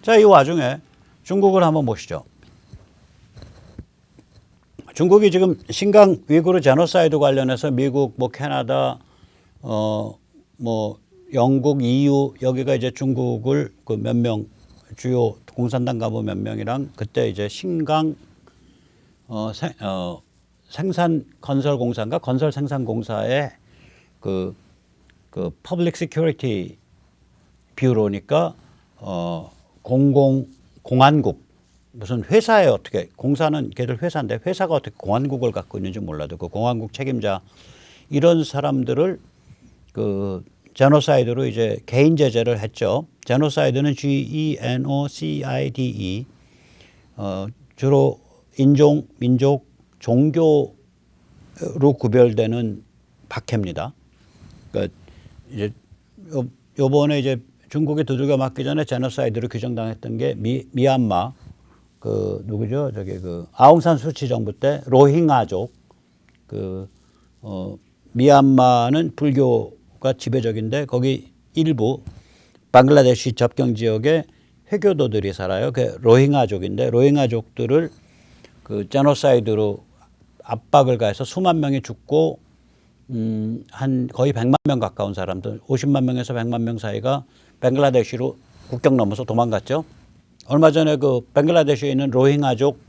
자, 이 와중에 중국을 한번 보시죠. 중국이 지금 신강 위구르 제노사이드 관련해서 미국, 뭐 캐나다, 뭐 영국, EU 여기가 이제 중국을 그 몇 명 주요 공산당 간부 몇 명이랑 그때 이제 신강 생산 건설 공사인가 건설 생산 공사의 그 퍼블릭 시큐리티 뷰로니까 공안국 무슨 회사에 어떻게 공사는 걔들 회사인데 회사가 어떻게 공안국을 갖고 있는지 몰라도 그 공안국 책임자 이런 사람들을 그 제노사이드로 이제 개인 제재를 했죠. 제노사이드는 GENOCIDE 주로 인종, 민족, 종교로 구별되는 박해입니다. 그러니까 이제 요번에 이제 중국이 두들겨 맞기 전에 제노사이드로 규정당했던 게 미얀마 그 누구죠? 저기 그 아웅산 수치 정부 때 로힝아족 미얀마는 불교가 지배적인데 거기 일부 방글라데시 접경 지역에 회교도들이 살아요. 그 로힝아족인데 로힝아족들을 그 제노사이드로 압박을 가해서 수만 명이 죽고 한 거의 100만 명 가까운 사람들 50만 명에서 100만 명 사이가 방글라데시로 국경 넘어서 도망갔죠. 얼마 전에 그 방글라데시에 있는 로힝아족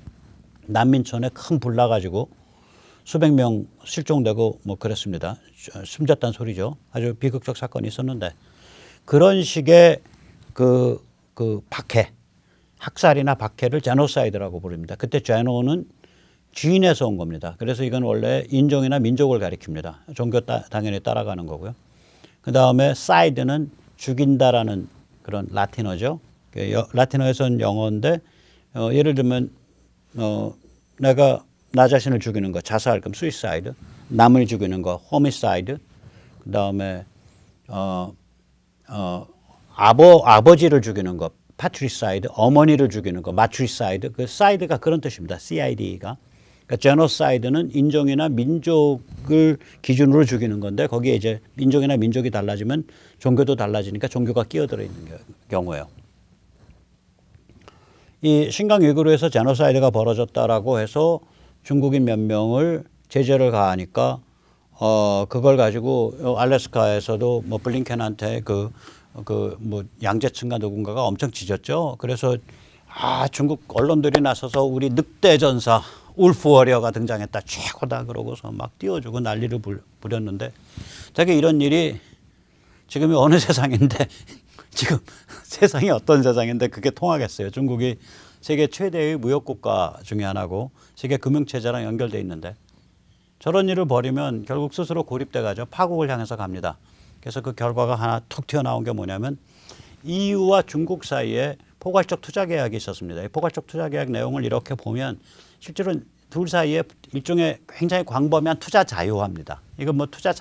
난민촌에 큰 불 나가지고 수백 명 실종되고 뭐 그랬습니다. 숨졌다는 소리죠. 아주 비극적 사건이 있었는데 그런 식의 그 박해, 학살이나 박해를 제노사이드라고 부릅니다. 그때 제노는 쥐인에서 온 겁니다. 그래서 이건 원래 인종이나 민족을 가리킵니다. 종교 당연히 따라가는 거고요. 그 다음에 사이드는 죽인다라는 그런 라틴어죠. 라틴어에서는 영어인데 예를 들면 내가 나 자신을 죽이는 거 자살 그럼 수이사이드, 남을 죽이는 거 호미사이드, 그 다음에 아버지를 죽이는 거 파트리사이드, 어머니를 죽이는 거 마트리사이드. 그 사이드가 그런 뜻입니다. CID가. 그러니까 제노사이드는 인종이나 민족을 기준으로 죽이는 건데 거기에 이제 인종이나 민족이 달라지면 종교도 달라지니까 종교가 끼어들어 있는 경우예요. 이 신강 위구르에서 제노사이드가 벌어졌다라고 해서 중국인 몇 명을 제재를 가하니까 그걸 가지고 알래스카에서도 뭐 블링켄한테 뭐 양재층가 누군가가 엄청 짖었죠. 그래서 중국 언론들이 나서서 우리 늑대 전사 울프 워리어가 등장했다 최고다 그러고서 막 띄워주고 난리를 부렸는데 되게 이런 일이 지금이 어느 세상인데 지금 세상이 어떤 세상인데 그게 통하겠어요. 중국이 세계 최대의 무역국가 중에 하나고 세계 금융체제랑 연결돼 있는데 저런 일을 벌이면 결국 스스로 고립돼 가죠. 파국을 향해서 갑니다. 그래서 그 결과가 하나 툭 튀어나온 게 뭐냐면 EU와 중국 사이에 포괄적 투자 계약이 있었습니다. 이 포괄적 투자 계약 내용을 이렇게 보면 실제로 둘 사이에 일종의 굉장히 광범위한 투자 자유화입니다. 이건 뭐 투자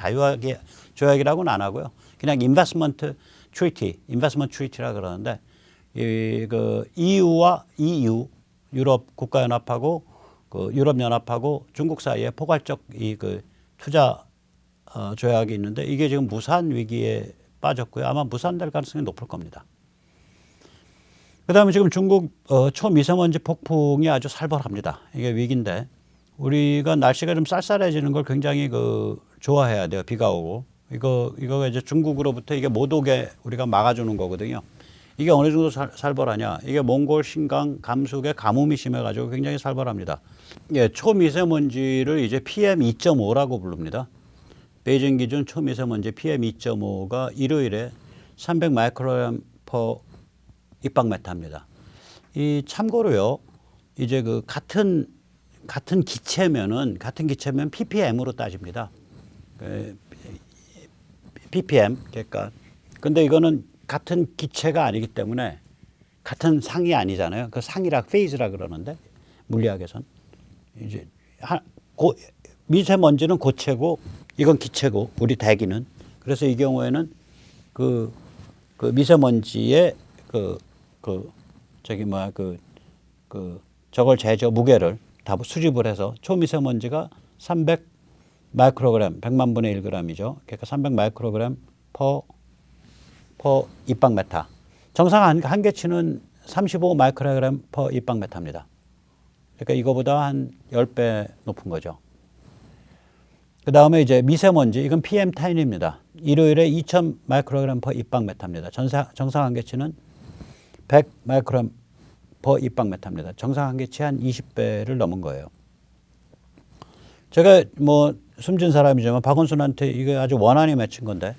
조약이라고는 안 하고요. 그냥 인베스트먼트 트리티라 그러는데 그 EU와 EU 유럽 국가연합하고 그 유럽연합하고 중국 사이에 포괄적 그 투자 조약이 있는데 이게 지금 무산 위기에 빠졌고요. 아마 무산될 가능성이 높을 겁니다. 그다음에 지금 중국 초미세먼지 폭풍이 아주 살벌합니다. 이게 위기인데 우리가 날씨가 좀 쌀쌀해지는 걸 굉장히 좋아해야 돼요. 비가 오고 이거가 이제 중국으로부터 이게 못 오게 우리가 막아주는 거거든요. 이게 어느 정도 살벌하냐? 이게 몽골, 신강, 감숙에 가뭄이 심해가지고 굉장히 살벌합니다. 예, 초미세먼지를 이제 PM2.5라고 부릅니다. 베이징 기준 초미세먼지 PM2.5가 일요일에 300 마이크로그램 퍼 입방메타입니다. 이 참고로요, 이제 같은 기체면 ppm으로 따집니다. ppm 그러니까 근데 이거는 같은 기체가 아니기 때문에 같은 상이 아니잖아요. 그 상이라 페이즈라 그러는데 물리학에선 이제 미세먼지는 고체고 이건 기체고 우리 대기는 그래서 이 경우에는 그 미세먼지의 저걸 무게를 다 수집을 해서 초미세먼지가 300 마이크로그램 100만 분의 1g이죠. 그러니까 300 마이크로그램 퍼 입방메타. 정상 한계치는 35 마이크로그램 퍼 입방메타입니다. 그러니까 이거보다 한 10배 높은 거죠. 그 다음에 이제 미세먼지, 이건 PM10입니다. 일요일에 2000 마이크로그램 퍼 입방메타입니다. 정상 한계치는 100 마이크로그램 퍼 입방메타입니다. 정상 한계치 한 20배를 넘은 거예요. 제가 뭐 숨진 사람이지만 박원순한테 이게 아주 원한이 맺힌 건데,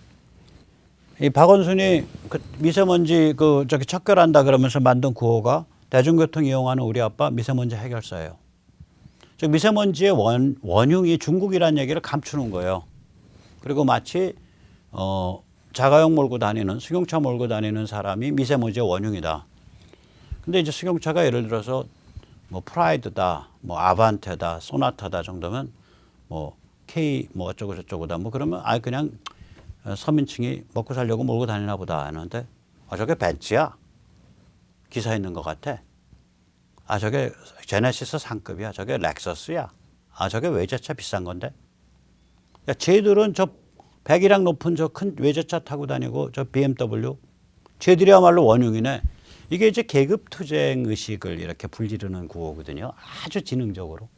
이 박원순이 그 미세먼지 저기 척결한다 그러면서 만든 구호가 대중교통 이용하는 우리 아빠 미세먼지 해결사예요. 즉 미세먼지의 원흉이 중국이라는 얘기를 감추는 거예요. 그리고 마치 자가용 몰고 다니는, 승용차 몰고 다니는 사람이 미세먼지의 원흉이다. 근데 이제 승용차가 예를 들어서 뭐 프라이드다, 뭐 아반떼다, 소나타다 정도면 뭐 K 뭐 어쩌고 저쩌고다 뭐 그러면 그냥 서민층이 먹고 살려고 몰고 다니나 보다 하는데, 저게 벤츠야. 기사 있는 것 같아. 저게 제네시스 상급이야. 저게 렉서스야. 저게 외제차 비싼 건데. 야, 쟤들은 저 100이랑 높은 저 큰 외제차 타고 다니고 저 BMW. 쟤들이야말로 원흉이네. 이게 이제 계급 투쟁 의식을 이렇게 불지르는 구호거든요. 아주 지능적으로.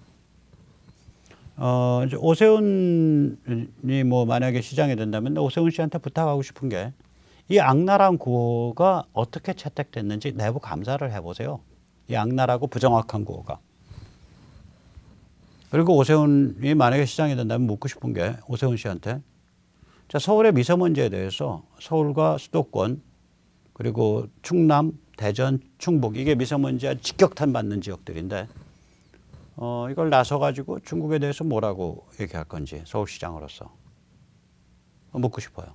이제 오세훈이 뭐 만약에 시장이 된다면 오세훈 씨한테 부탁하고 싶은 게, 이 악랄한 구호가 어떻게 채택됐는지 내부 감사를 해보세요. 이 악랄하고 부정확한 구호가. 그리고 오세훈이 만약에 시장이 된다면 묻고 싶은 게, 오세훈 씨한테 자, 서울의 미세먼지에 대해서 서울과 수도권 그리고 충남, 대전, 충북, 이게 미세먼지와 직격탄 받는 지역들인데 이걸 나서가지고 중국에 대해서 뭐라고 얘기할 건지 서울시장으로서 묻고 싶어요.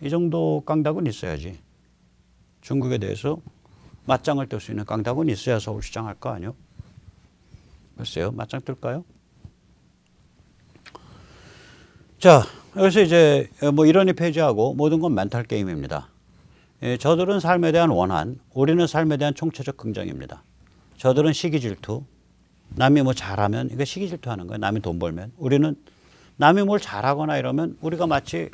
이 정도 깡다구는 있어야지. 중국에 대해서 맞짱을 뜰 수 있는 깡다구는 있어야 서울시장 할 거 아니요? 글쎄요, 맞짱 뜰까요? 자, 여기서 이제 뭐 이론이 폐지하고 모든 건 멘탈 게임입니다. 저들은 삶에 대한 원한, 우리는 삶에 대한 총체적 긍정입니다. 저들은 시기 질투, 남이 뭐 잘하면 이거 시기 질투하는 거예요. 남이 돈 벌면. 우리는 남이 뭘 잘하거나 이러면 우리가 마치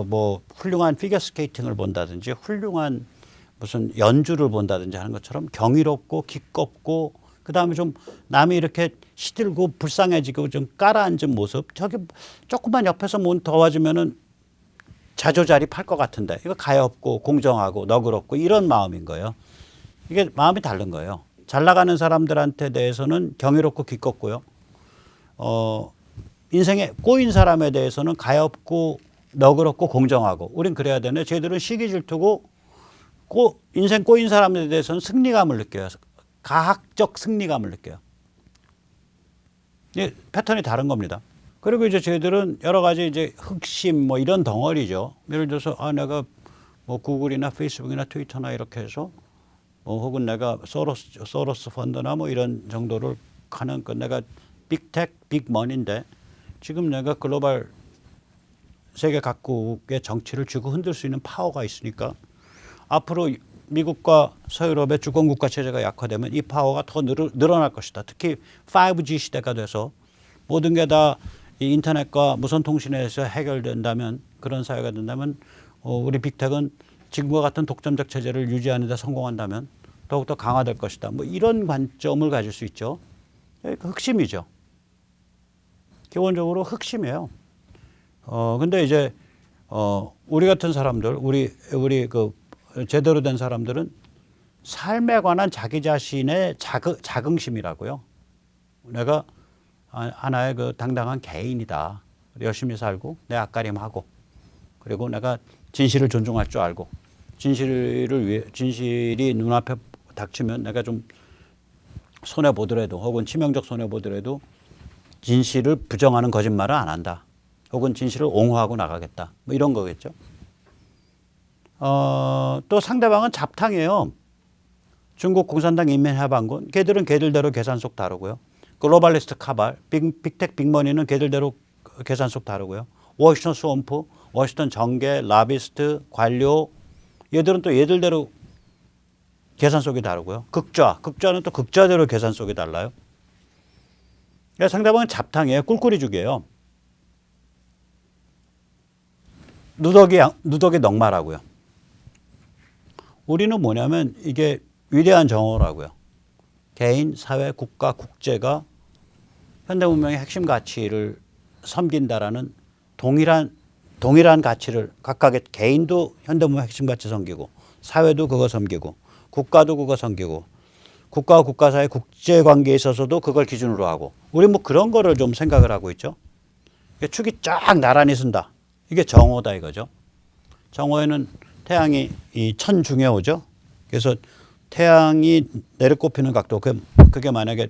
뭐 훌륭한 피겨 스케이팅을 본다든지 훌륭한 무슨 연주를 본다든지 하는 것처럼 경이롭고 기껍고, 그 다음에 좀 남이 이렇게 시들고 불쌍해지고 좀 깔아앉은 모습, 저기 조금만 옆에서 문 도와주면은 자조자리 팔 것 같은데, 이거 가엾고 공정하고 너그럽고 이런 마음인 거예요. 이게 마음이 다른 거예요. 잘 나가는 사람들한테 대해서는 경이롭고 기껍고요. 인생에 꼬인 사람에 대해서는 가엾고 너그럽고 공정하고, 우린 그래야 되네. 쟤들은 시기 질투고 인생 꼬인 사람에 대해서는 승리감을 느껴요. 가학적 승리감을 느껴요. 이 패턴이 다른 겁니다. 그리고 이제 저희들은 여러 가지 이제 흑심 뭐 이런 덩어리죠. 예를 들어서 내가 뭐 구글이나 페이스북이나 트위터나 이렇게 해서 뭐 혹은 내가 소로스 펀드나 뭐 이런 정도를 하는 내가 빅텍 빅머니인데, 지금 내가 글로벌 세계 각국의 정치를 쥐고 흔들 수 있는 파워가 있으니까 앞으로 미국과 서유럽의 주권국가 체제가 약화되면 이 파워가 더 늘어날 것이다. 특히 5G 시대가 돼서 모든 게 다 이 인터넷과 무선통신에서 해결된다면, 그런 사회가 된다면 우리 빅텍은 지금과 같은 독점적 체제를 유지하는 데 성공한다면 더욱더 강화될 것이다. 뭐 이런 관점을 가질 수 있죠. 흑심이죠. 기본적으로 흑심이에요. 근데 이제 우리 같은 사람들, 우리 그 제대로 된 사람들은 삶에 관한 자기 자신의 자긍심이라고요. 내가 하나의 그 당당한 개인이다. 열심히 살고 내 앞가림하고, 그리고 내가 진실을 존중할 줄 알고, 진실이 눈앞에 닥치면 내가 좀 손해 보더라도, 혹은 치명적 손해 보더라도 진실을 부정하는 거짓말은 안 한다. 혹은 진실을 옹호하고 나가겠다. 뭐 이런 거겠죠. 또 상대방은 잡탕이에요. 중국 공산당 인민해방군, 걔들은 걔들대로 계산속 다르고요. 글로벌리스트 카발, 빅텍 빅머니는 걔들대로 계산속 다르고요. 워싱턴 스왑프, 워싱턴 정계, 라비스트, 관료, 얘들은 또 얘들대로 계산속이 다르고요. 극좌는 또 극좌대로 계산속이 달라요. 그러니까 상대방은 잡탕이에요. 꿀꿀이죽이에요. 누더기 넉말하고요. 우리는 뭐냐면 이게 위대한 정오라고요. 개인, 사회, 국가, 국제가 현대문명의 핵심 가치를 섬긴다라는 동일한 가치를 각각의 개인도 현대문명 핵심 가치 섬기고 사회도 그거 섬기고 국가도 그거 섬기고 국가와 국가 사이 국제관계에 있어서도 그걸 기준으로 하고 우리 뭐 그런 거를 좀 생각을 하고 있죠. 축이 쫙 나란히 쓴다. 이게 정오다 이거죠. 정오에는 태양이 이 천중요죠. 그래서 태양이 내려꼽히는 각도 그게 만약에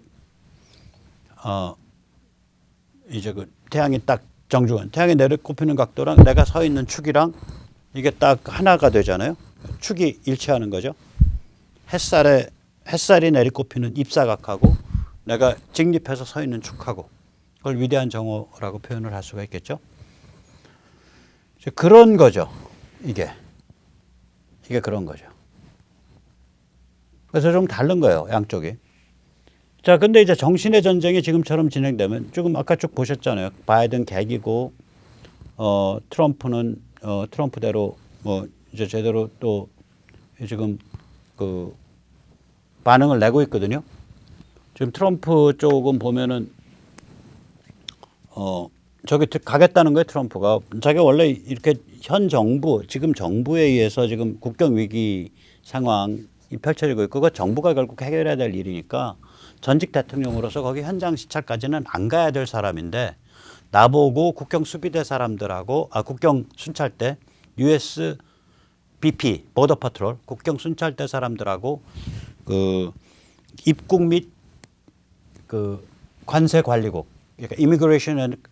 이제 그 태양이 딱 정중한 태양이 내려꼽히는 각도랑 내가 서 있는 축이랑 이게 딱 하나가 되잖아요. 축이 일치하는 거죠. 햇살이 내리꼽히는 입사각하고 내가 직립해서 서 있는 축하고 그걸 위대한 정오라고 표현을 할 수가 있겠죠. 그런 거죠. 이게 그런 거죠. 그래서 좀 다른 거예요. 양쪽이. 자, 근데 이제 정신의 전쟁이 지금처럼 진행되면 지금 아까 쭉 보셨잖아요. 바이든 개기고 트럼프는 트럼프대로 뭐 이제 제대로 또 지금 그 반응을 내고 있거든요. 지금 트럼프 쪽은 보면은 저기 가겠다는 거예요. 트럼프가 자기가 원래 이렇게 현 정부 지금 정부에 의해서 지금 국경 위기 상황이 펼쳐지고 있고 그 정부가 결국 해결해야 될 일이니까 전직 대통령으로서 거기 현장 시찰까지는 안 가야 될 사람인데 나보고 국경 수비대 사람들하고 국경 순찰대 US BP 보더 파트롤 국경 순찰대 사람들하고 그 입국 및 그 관세 관리국 그러니까 Immigration and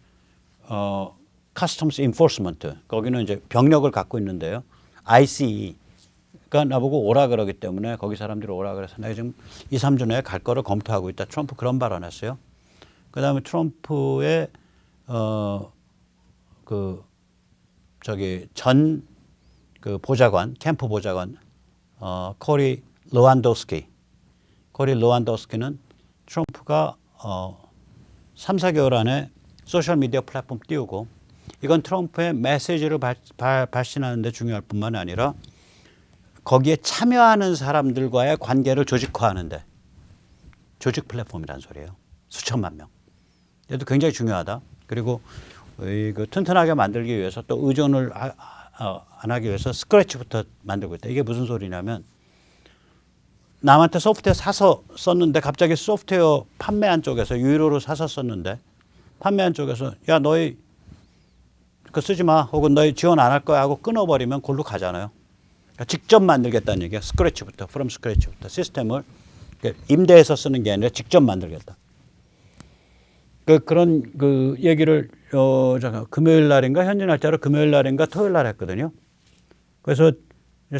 Customs Enforcement 거기는 이제 병력을 갖고 있는데요. ICE가 나보고 오라 그러기 때문에 거기 사람들이 오라 그래서 내가 지금 2, 3주 내에 갈 거를 검토하고 있다. 트럼프 그런 발언했어요. 그다음에 트럼프의 그 저기 전 그 보좌관 캠프 보좌관 코리 로완도스키는 트럼프가 3, 4개월 안에 소셜미디어 플랫폼 띄우고 이건 트럼프의 메시지를 발신하는 데 중요할 뿐만 아니라 거기에 참여하는 사람들과의 관계를 조직화하는데 조직 플랫폼이라는 소리예요. 수천만 명. 얘도 굉장히 중요하다. 그리고 그 튼튼하게 만들기 위해서 또 의존을 안 하기 위해서 스크래치부터 만들고 있다. 이게 무슨 소리냐면 남한테 소프트웨어 사서 썼는데 갑자기 소프트웨어 판매한 쪽에서 유료로 사서 썼는데 판매한 쪽에서 야 너희 그거 쓰지 마 혹은 너희 지원 안 할 거야 하고 끊어버리면 골로 가잖아요. 그러니까 직접 만들겠다는 얘기야. 스크래치부터 from scratch부터 시스템을 임대해서 쓰는 게 아니라 직접 만들겠다. 그런 그 얘기를 금요일 날인가 현지 날짜로 금요일 날인가 토요일 날 했거든요. 그래서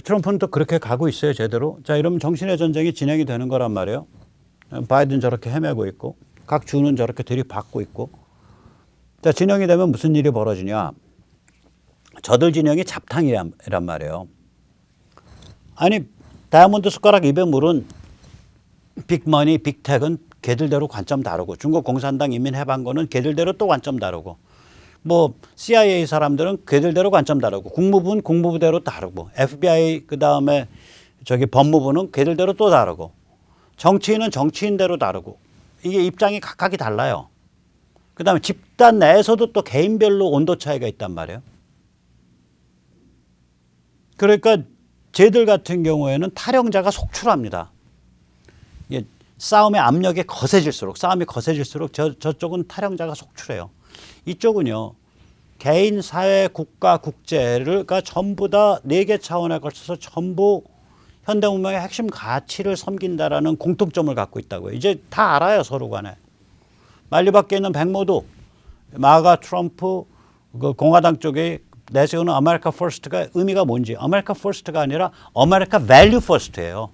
트럼프는 또 그렇게 가고 있어요, 제대로. 자, 이러면 정신의 전쟁이 진행이 되는 거란 말이에요. 바이든 저렇게 헤매고 있고, 각 주는 저렇게 들이받고 있고. 자, 진영이 되면 무슨 일이 벌어지냐. 저들 진영이 잡탕이란 말이에요. 아니, 다이아몬드 숟가락 입에 물은 빅머니, 빅텍은 걔들대로 관점 다르고, 중국 공산당 인민해방군은 걔들대로 또 관점 다르고, 뭐 CIA 사람들은 걔들대로 관점 다르고 국무부는 국무부대로 다르고 FBI 그다음에 저기 법무부는 걔들대로 또 다르고 정치인은 정치인대로 다르고 이게 입장이 각각이 달라요. 그다음에 집단 내에서도 또 개인별로 온도 차이가 있단 말이에요. 그러니까 쟤들 같은 경우에는 탈영자가 속출합니다. 이게 싸움의 압력이 거세질수록 저쪽은 탈영자가 속출해요. 이쪽은요. 개인, 사회, 국가, 국제가 전부 다 4개 차원에 걸쳐서 전부 현대문명의 핵심 가치를 섬긴다라는 공통점을 갖고 있다고요. 이제 다 알아요. 서로 간에. 만리 밖에 있는 백모도 마가 트럼프 그 공화당 쪽에 내세우는 아메리카 퍼스트가 의미가 뭔지 아메리카 퍼스트가 아니라 아메리카 밸류 퍼스트예요.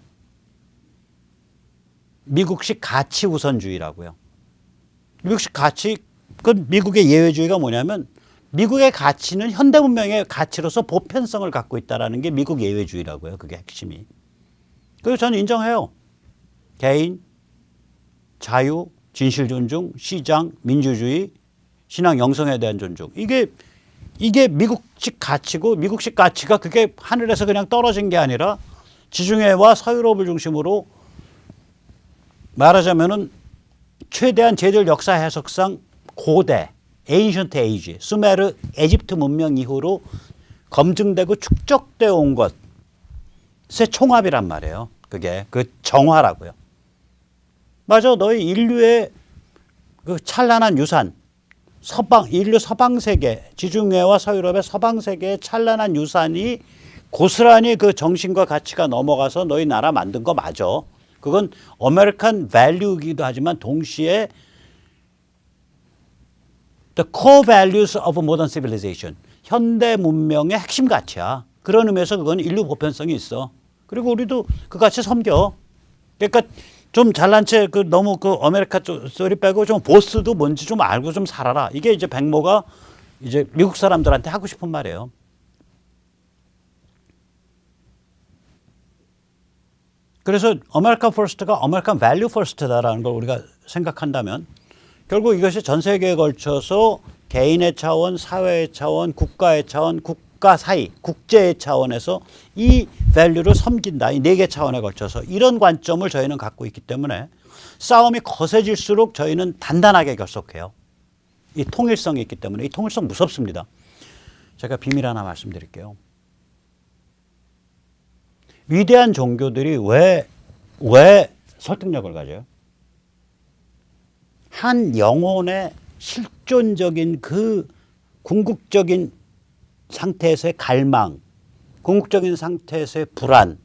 미국식 가치 우선주의라고요. 미국식 가치 그 미국의 예외주의가 뭐냐면 미국의 가치는 현대문명의 가치로서 보편성을 갖고 있다는 게 미국 예외주의라고요. 그게 핵심이. 그리고 저는 인정해요. 개인, 자유, 진실 존중, 시장, 민주주의, 신앙 영성에 대한 존중. 이게 미국식 가치고 미국식 가치가 그게 하늘에서 그냥 떨어진 게 아니라 지중해와 서유럽을 중심으로 말하자면은 최대한 쟤들 역사 해석상 고대, 에인션트 에이지, 수메르, 에집트 문명 이후로 검증되고 축적되어 온 것의 총합이란 말이에요. 그게 그 정화라고요. 맞아, 너희 인류의 그 찬란한 유산, 인류 서방 세계, 지중해와 서유럽의 서방 세계의 찬란한 유산이 고스란히 그 정신과 가치가 넘어가서 너희 나라 만든 거 맞아. 그건 아메리칸 밸류이기도 하지만 동시에 the core values of modern civilization, 현대 문명의 핵심 가치야. 그런 의미에서 그건 인류 보편성이 있어. 그리고 우리도 그 가치 섬겨. 그러니까 좀 잘난 채 너무 아메리카 소리 빼고 좀 보스도 뭔지 좀 알고 좀 살아라. 이게 이제 백모가 이제 미국 사람들한테 하고 싶은 말이에요. 그래서 아메리칸 퍼스트가 아메리칸 밸류 퍼스트다라는 걸 우리가 생각한다면 결국 이것이 전 세계에 걸쳐서 개인의 차원, 사회의 차원, 국가의 차원, 국가 사이, 국제의 차원에서 이 밸류를 섬긴다. 이 네 개 차원에 걸쳐서 이런 관점을 저희는 갖고 있기 때문에 싸움이 거세질수록 저희는 단단하게 결속해요. 이 통일성이 있기 때문에. 이 통일성 무섭습니다. 제가 비밀 하나 말씀드릴게요. 위대한 종교들이 왜 설득력을 가져요? 한 영혼의 실존적인 그 궁극적인 상태에서의 갈망, 궁극적인 상태에서의 불안,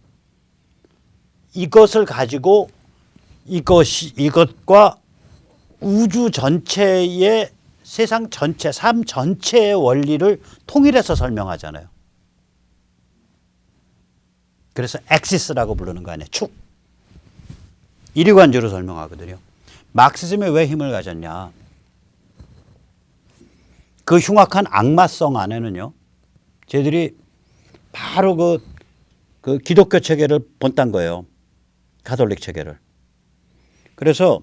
이것을 가지고 이것과 우주 전체의 세상 전체, 삶 전체의 원리를 통일해서 설명하잖아요. 그래서 엑시스라고 부르는 거 아니에요. 축. 이류관주로 설명하거든요. 마크시즘이 왜 힘을 가졌냐. 그 흉악한 악마성 안에는요. 쟤들이 바로 그 기독교 체계를 본딴 거예요. 가톨릭 체계를. 그래서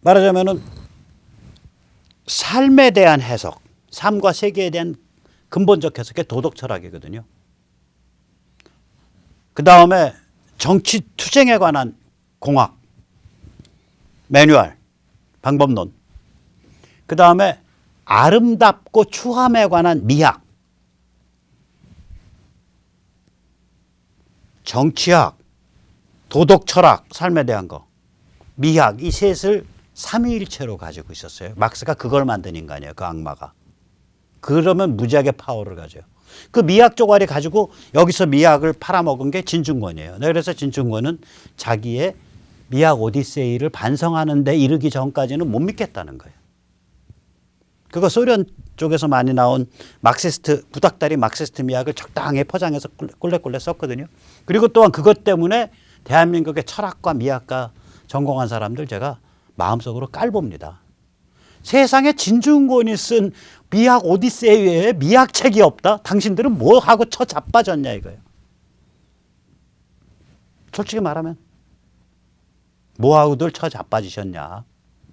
말하자면은 삶에 대한 해석, 삶과 세계에 대한 근본적 해석의 도덕 철학이거든요. 그 다음에 정치 투쟁에 관한 공학, 매뉴얼, 방법론. 그 다음에 아름답고 추함에 관한 미학, 정치학, 도덕 철학, 삶에 대한 거, 미학, 이 셋을 삼위일체로 가지고 있었어요. 막스가 그걸 만든 인간이에요. 그 악마가. 그러면 무지하게 파워를 가져요. 그 미학 쪼가리 가지고 여기서 미학을 팔아먹은 게 진중권이에요. 그래서 진중권은 자기의 미학 오디세이를 반성하는 데 이르기 전까지는 못 믿겠다는 거예요. 그거 소련 쪽에서 많이 나온 막시스트, 구닥다리 막시스트 미학을 적당하게 포장해서 꿀레꿀레 썼거든요. 그리고 또한 그것 때문에 대한민국의 철학과 미학과 전공한 사람들 제가 마음속으로 깔봅니다. 세상에 진중권이 쓴 미학 오디세이 외에 미학책이 없다? 당신들은 뭐 하고 쳐 자빠졌냐 이거예요. 솔직히 말하면 뭐 하고들 쳐 자빠지셨냐.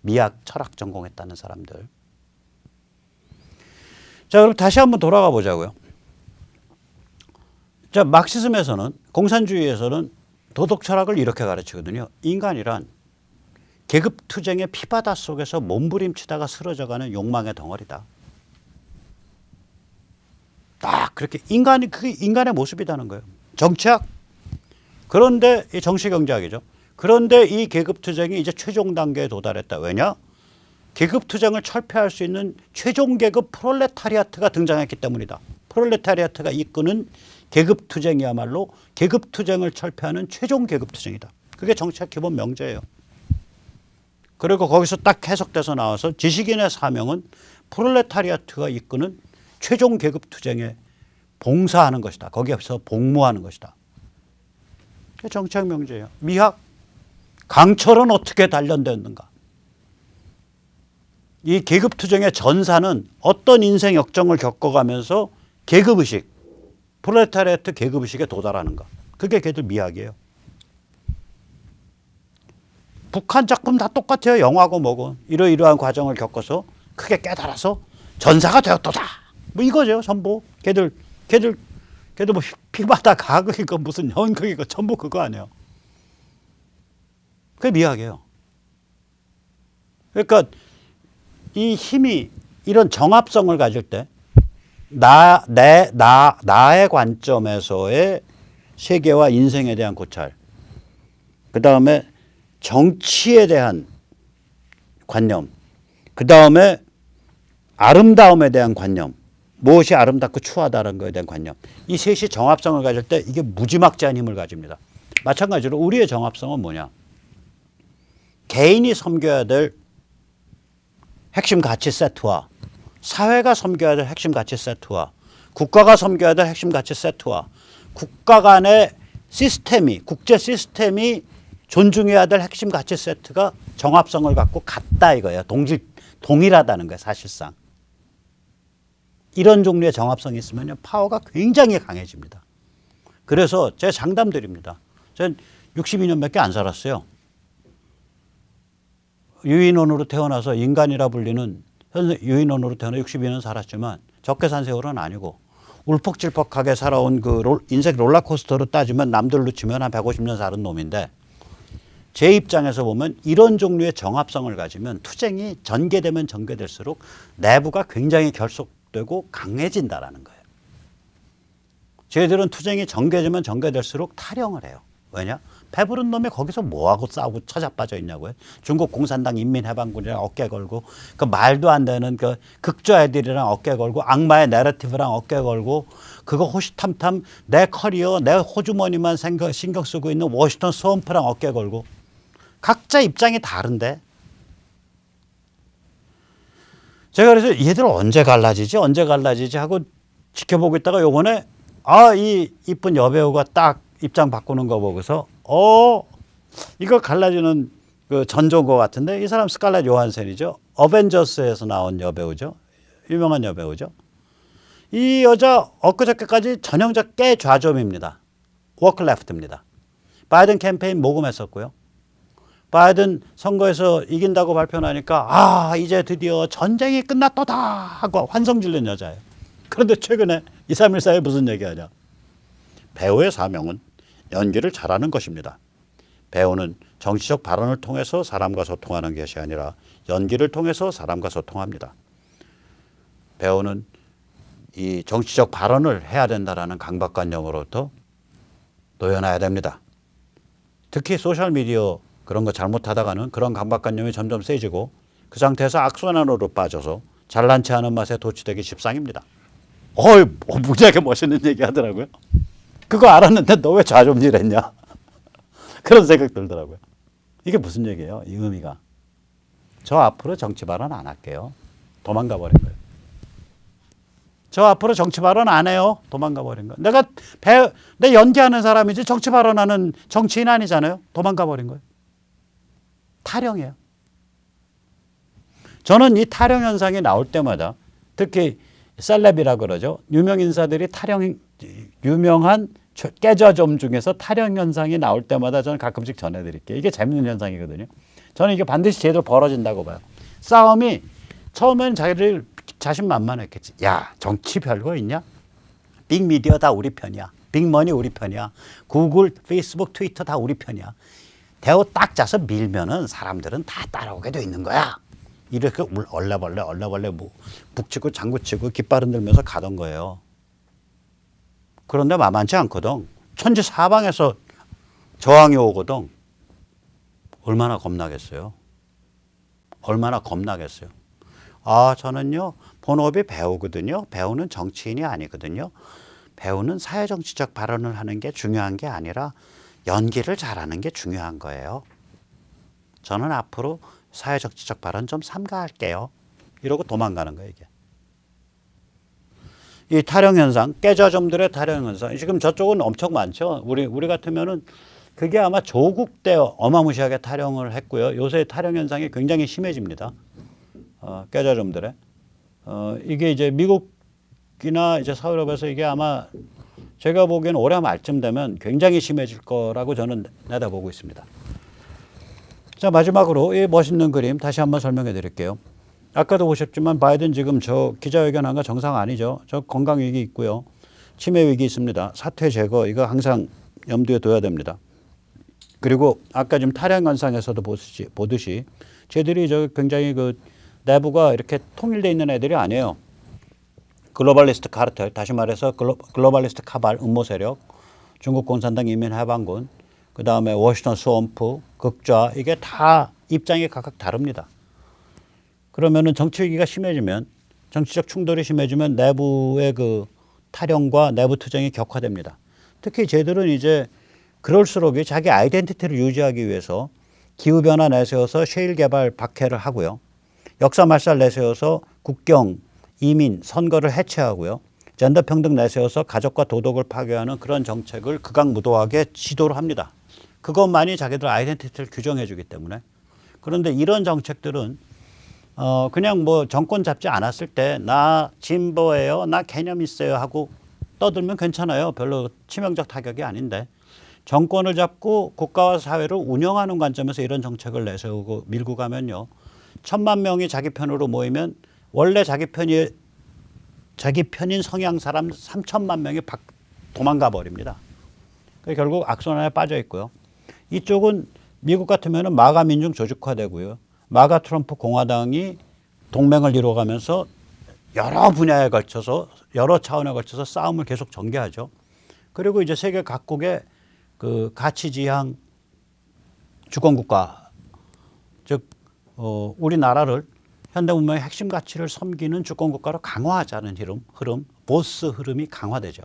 미학 철학 전공했다는 사람들. 자, 그럼 다시 한번 돌아가 보자고요. 자, 막시즘에서는, 공산주의에서는 도덕 철학을 이렇게 가르치거든요. 인간이란 계급투쟁의 피바다 속에서 몸부림치다가 쓰러져가는 욕망의 덩어리다. 딱 그렇게 그게 인간의 모습이라는 거예요. 정치학. 그런데 이 정치경제학이죠. 그런데 이 계급투쟁이 이제 최종 단계에 도달했다. 왜냐? 계급투쟁을 철폐할 수 있는 최종 계급 프롤레타리아트가 등장했기 때문이다. 프롤레타리아트가 이끄는 계급투쟁이야말로 계급투쟁을 철폐하는 최종 계급투쟁이다. 그게 정치학 기본 명제예요. 그리고 거기서 딱 해석돼서 나와서 지식인의 사명은 프롤레타리아트가 이끄는 최종 계급투쟁에 봉사하는 것이다. 거기에서 복무하는 것이다. 그게 정치학 명제예요. 미학. 강철은 어떻게 단련됐는가. 이 계급투쟁의 전사는 어떤 인생 역정을 겪어가면서 계급의식, 프롤레타리아트 계급의식에 도달하는가. 그게 걔들 미학이에요. 북한 작품 다 똑같아요. 영화고 뭐고. 이러이러한 과정을 겪어서 크게 깨달아서 전사가 되었도다. 뭐 이거죠. 전부. 걔들 그래도 뭐 피마다 가극이고 무슨 연극이고 전부 그거 아니에요. 그게 미학이에요. 그러니까 이 힘이 이런 정합성을 가질 때 나의 관점에서의 세계와 인생에 대한 고찰, 그 다음에 정치에 대한 관념, 그 다음에 아름다움에 대한 관념, 무엇이 아름답고 추하다는 것에 대한 관념, 이 셋이 정합성을 가질 때 이게 무지막지한 힘을 가집니다. 마찬가지로 우리의 정합성은 뭐냐? 개인이 섬겨야 될 핵심 가치 세트와 사회가 섬겨야 될 핵심 가치 세트와 국가가 섬겨야 될 핵심 가치 세트와 국가 간의 시스템이, 국제 시스템이 존중해야 될 핵심 가치 세트가 정합성을 갖고 같다 이거예요. 동일하다는 거예요, 사실상. 이런 종류의 정합성이 있으면 파워가 굉장히 강해집니다. 그래서 제가 장담드립니다. 저는 62년밖에 안 살았어요. 유인원으로 태어나서 인간이라 불리는 유인원으로 태어나 62년 살았지만 적게 산 세월은 아니고 울퍽질퍽하게 살아온 그 인생 롤러코스터로 따지면 남들로 치면 한 150년 살은 놈인데 제 입장에서 보면 이런 종류의 정합성을 가지면 투쟁이 전개되면 전개될수록 내부가 굉장히 결속되고 강해진다라는 거예요. 저희들은 투쟁이 전개되면 전개될수록 타령을 해요. 왜냐? 배부른 놈이 거기서 뭐하고 싸우고 처자빠져 있냐고요. 중국 공산당 인민해방군이랑 어깨 걸고 그 말도 안 되는 그 극좌 애들이랑 어깨 걸고 악마의 내러티브랑 어깨 걸고 그거 호시탐탐 내 커리어 내 호주머니만 신경 쓰고 있는 워싱턴 스왑프랑 어깨 걸고 각자 입장이 다른데 제가 그래서 얘들 언제 갈라지지 하고 지켜보고 있다가 요번에 이 이쁜 여배우가 딱 입장 바꾸는 거 보고서 이거 갈라지는 그 전조인 것 같은데 이 사람 스칼렛 요한센이죠. 어벤져스에서 나온 여배우죠. 유명한 여배우죠. 이 여자 엊그저께까지 전형적 깨좌점입니다. 워크레프트입니다. 바이든 캠페인 모금했었고요. 바이든 선거에서 이긴다고 발표하니까 이제 드디어 전쟁이 끝났도다 하고 환성 질른 여자예요. 그런데 최근에 2314에 무슨 얘기하냐. 배우의 사명은 연기를 잘하는 것입니다. 배우는 정치적 발언을 통해서 사람과 소통하는 것이 아니라 연기를 통해서 사람과 소통합니다. 배우는 이 정치적 발언을 해야 된다라는 강박관념으로부터 놓여놔야 됩니다. 특히 소셜미디어 그런 거 잘못하다가는 그런 강박관념이 점점 세지고 그 상태에서 악순환으로 빠져서 잘난 체 하는 맛에 도취되기 십상입니다. 무지하게 멋있는 얘기 하더라고요. 그거 알았는데 너 왜 좌좀질했냐 그런 생각 들더라고요. 이게 무슨 얘기예요? 이 의미가. 저 앞으로 정치 발언 안 할게요. 도망가 버린 거예요. 저 앞으로 정치 발언 안 해요. 도망가 버린 거예요. 내 연기하는 사람이지 정치 발언하는 정치인 아니잖아요. 도망가 버린 거예요. 타령이에요. 저는 이 타령 현상이 나올 때마다 특히 셀럽이라 그러죠. 유명 인사들이 유명한 깨저점 중에서 타령 현상이 나올 때마다 저는 가끔씩 전해드릴게요. 이게 재밌는 현상이거든요. 저는 이게 반드시 제대로 벌어진다고 봐요. 싸움이 처음엔 자기를 자신만만했겠지. 야, 정치 별거 있냐? 빅미디어 다 우리 편이야. 빅머니 우리 편이야. 구글, 페이스북, 트위터 다 우리 편이야. 대우 딱 짜서 밀면은 사람들은 다 따라오게 돼 있는 거야. 이렇게 얼레벌레 뭐 북치고 장구치고 깃발 흔들면서 가던 거예요. 그런데 만만치 않거든. 천지 사방에서 저항이 오거든. 얼마나 겁나겠어요. 얼마나 겁나겠어요. 저는요 본업이 배우거든요. 배우는 정치인이 아니거든요. 배우는 사회정치적 발언을 하는 게 중요한 게 아니라 연기를 잘하는 게 중요한 거예요. 저는 앞으로 사회정치적 발언 좀 삼가할게요. 이러고 도망가는 거예요, 이게. 이 타령 현상, 깨저점들의 타령 현상. 지금 저쪽은 엄청 많죠. 우리 같으면은 그게 아마 조국 때 어마무시하게 타령을 했고요. 요새 타령 현상이 굉장히 심해집니다. 깨저점들의. 이게 이제 미국이나 이제 서유럽에서 이게 아마 제가 보기에는 올해 말쯤 되면 굉장히 심해질 거라고 저는 내다보고 있습니다. 자, 마지막으로 이 멋있는 그림 다시 한번 설명해 드릴게요. 아까도 보셨지만 바이든 지금 저 기자회견한 거 정상 아니죠. 저 건강위기 있고요. 치매 위기 있습니다. 사퇴 제거 이거 항상 염두에 둬야 됩니다. 그리고 아까 지금 탈양 현상에서도 보듯이 쟤들이 저 굉장히 그 내부가 이렇게 통일되어 있는 애들이 아니에요. 글로벌리스트 카르텔, 다시 말해서 글로벌리스트 카발, 음모 세력, 중국 공산당 인민해방군, 그 다음에 워싱턴 스왑프, 극좌, 이게 다 입장이 각각 다릅니다. 그러면은 정치 위기가 심해지면, 정치적 충돌이 심해지면 내부의 그 탈영과 내부 투쟁이 격화됩니다. 특히 쟤들은 이제 그럴수록 자기 아이덴티티를 유지하기 위해서 기후변화 내세워서 셰일 개발 박해를 하고요. 역사 말살 내세워서 국경, 이민, 선거를 해체하고요. 젠더 평등 내세워서 가족과 도덕을 파괴하는 그런 정책을 극악무도하게 시도를 합니다. 그것만이 자기들 아이덴티티를 규정해 주기 때문에. 그런데 이런 정책들은 그냥 뭐 정권 잡지 않았을 때 나 진보예요, 나 개념 있어요 하고 떠들면 괜찮아요. 별로 치명적 타격이 아닌데 정권을 잡고 국가와 사회를 운영하는 관점에서 이런 정책을 내세우고 밀고 가면요. 1,000만 명이 자기 편으로 모이면 원래 자기 편인 성향 사람 3,000만 명이 도망가 버립니다. 결국 악순환에 빠져 있고요. 이쪽은 미국 같으면 마가 민중 조직화되고요. 마가 트럼프 공화당이 동맹을 이루어가면서 여러 분야에 걸쳐서 여러 차원에 걸쳐서 싸움을 계속 전개하죠. 그리고 이제 세계 각국의 그 가치 지향 주권국가, 즉 우리나라를 현대문명의 핵심 가치를 섬기는 주권국가로 강화하자는 흐름, 보스 흐름이 강화되죠.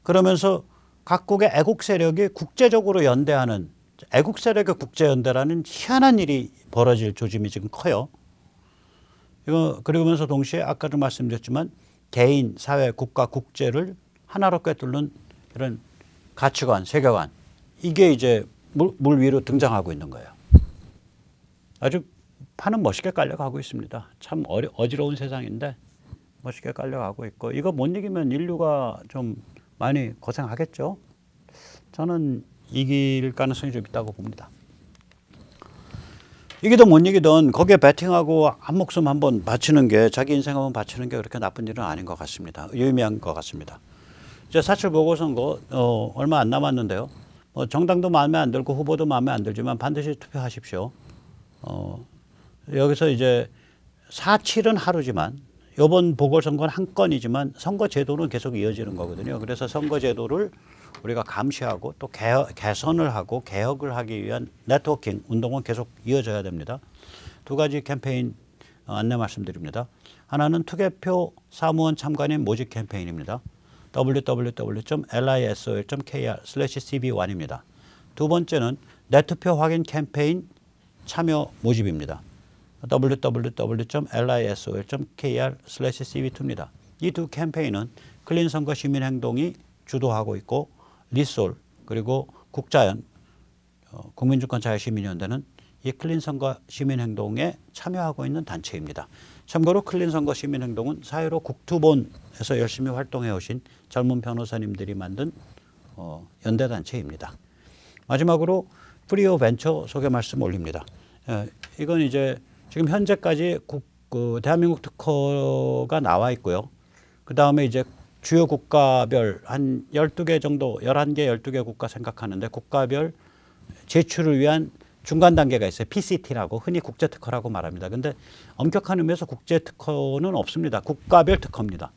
그러면서 각국의 애국 세력이 국제적으로 연대하는 애국 세력의 국제연대라는 희한한 일이 벌어질 조짐이 지금 커요. 그러면서 동시에 아까도 말씀드렸지만 개인, 사회, 국가, 국제를 하나로 꿰뚫는 이런 가치관, 세계관, 이게 이제 물 위로 등장하고 있는 거예요. 아주 판은 멋있게 깔려가고 있습니다. 참 어지러운 세상인데 멋있게 깔려가고 있고, 이거 못 이기면 인류가 좀 많이 고생하겠죠. 저는 이길 가능성이 좀 있다고 봅니다. 이기든 못 이기든 거기에 배팅하고 한 목숨 한번 바치는 게, 자기 인생 한번 바치는 게 그렇게 나쁜 일은 아닌 것 같습니다. 유의미한 것 같습니다. 이제 4.7 보궐선거 얼마 안 남았는데요. 정당도 마음에 안 들고 후보도 마음에 안 들지만 반드시 투표하십시오. 여기서 이제 4.7은 하루지만 이번 보궐선거는 한 건이지만 선거제도는 계속 이어지는 거거든요. 그래서 선거제도를 우리가 감시하고 또 개선을 하고 개혁을 하기 위한 네트워킹 운동은 계속 이어져야 됩니다. 두 가지 캠페인 안내 말씀드립니다. 하나는 투개표 사무원 참관인 모집 캠페인입니다. www.lisol.kr/cb1입니다. 두 번째는 내투표 확인 캠페인 참여 모집입니다. www.lisol.kr/cb2입니다. 이 두 캠페인은 클린 선거 시민행동이 주도하고 있고, 리솔 그리고 국자연 국민주권자유시민연대는 이 클린 선거 시민행동에 참여하고 있는 단체입니다. 참고로 클린 선거 시민행동은 사회로 국투본에서 열심히 활동해 오신 젊은 변호사님들이 만든 연대단체입니다. 마지막으로 프리오 벤처 소개 말씀 올립니다. 이건 이제 지금 현재까지 대한민국 특허가 나와 있고요. 그 다음에 이제 주요 국가별 한 12개 정도, 11개, 12개 국가 생각하는데 국가별 제출을 위한 중간 단계가 있어요. PCT라고 흔히 국제특허라고 말합니다. 근데 엄격한 의미에서 국제특허는 없습니다. 국가별 특허입니다.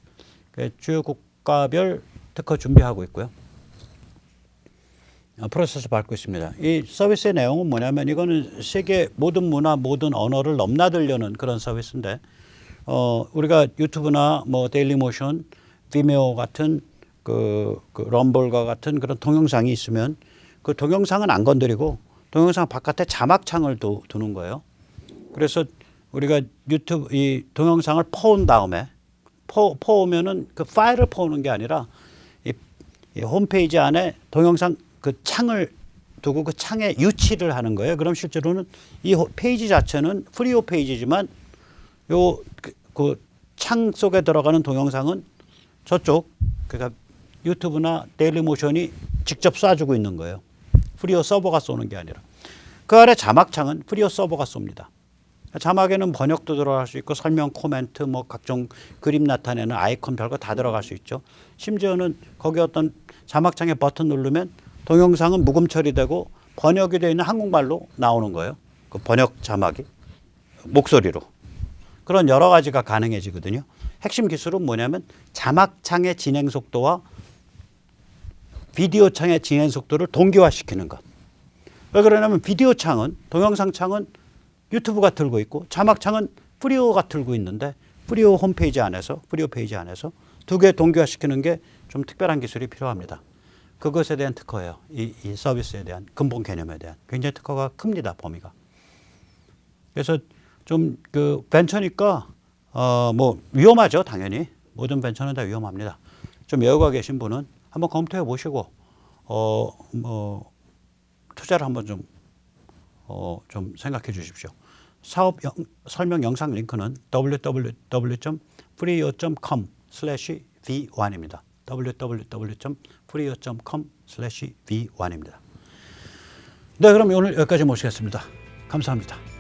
주요 국가별 특허 준비하고 있고요. 프로세스 밟고 있습니다. 이 서비스의 내용은 뭐냐면, 이거는 세계 모든 문화, 모든 언어를 넘나들려는 그런 서비스인데, 우리가 유튜브나 뭐 데일리모션, 비메오 같은 그 럼블과 같은 그런 동영상이 있으면 그 동영상은 안 건드리고 동영상 바깥에 자막창을 두는 거예요. 그래서 우리가 유튜브 이 동영상을 퍼온 다음에 퍼오면은 그 파일을 퍼오는 게 아니라 이 홈페이지 안에 동영상 그 창을 두고 그 창에 유치를 하는 거예요. 그럼 실제로는 이 페이지 자체는 프리오 페이지지만 요 그 창 속에 들어가는 동영상은 저쪽 그러니까 유튜브나 데일리모션이 직접 쏴주고 있는 거예요. 프리오 서버가 쏘는 게 아니라. 그 아래 자막창은 프리오 서버가 쏩니다. 자막에는 번역도 들어갈 수 있고 설명, 코멘트, 뭐 각종 그림 나타내는 아이콘 별거 다 들어갈 수 있죠. 심지어는 거기 어떤 자막창에 버튼 누르면 동영상은 묵음 처리되고 번역이 되어 있는 한국말로 나오는 거예요. 그 번역 자막이 목소리로. 그런 여러 가지가 가능해지거든요. 핵심 기술은 뭐냐면 자막창의 진행 속도와 비디오 창의 진행 속도를 동기화시키는 것. 왜 그러냐면 비디오 창은, 동영상 창은 유튜브가 틀고 있고 자막 창은 프리오가 틀고 있는데 프리오 홈페이지 안에서, 프리오 페이지 안에서 두 개 동기화시키는 게 좀 특별한 기술이 필요합니다. 그것에 대한 특허예요. 이 서비스에 대한 근본 개념에 대한 굉장히 특허가 큽니다. 범위가. 그래서 좀 그 벤처니까 뭐 위험하죠. 당연히 모든 벤처는 다 위험합니다. 좀 여유가 계신 분은 한번 검토해 보시고 뭐 투자를 한번 좀 생각해 주십시오. 사업 설명 영상 링크는 www.freeo.com/v1입니다. www.freeo.com/v1입니다. 네, 그럼 오늘 여기까지 모시겠습니다. 감사합니다.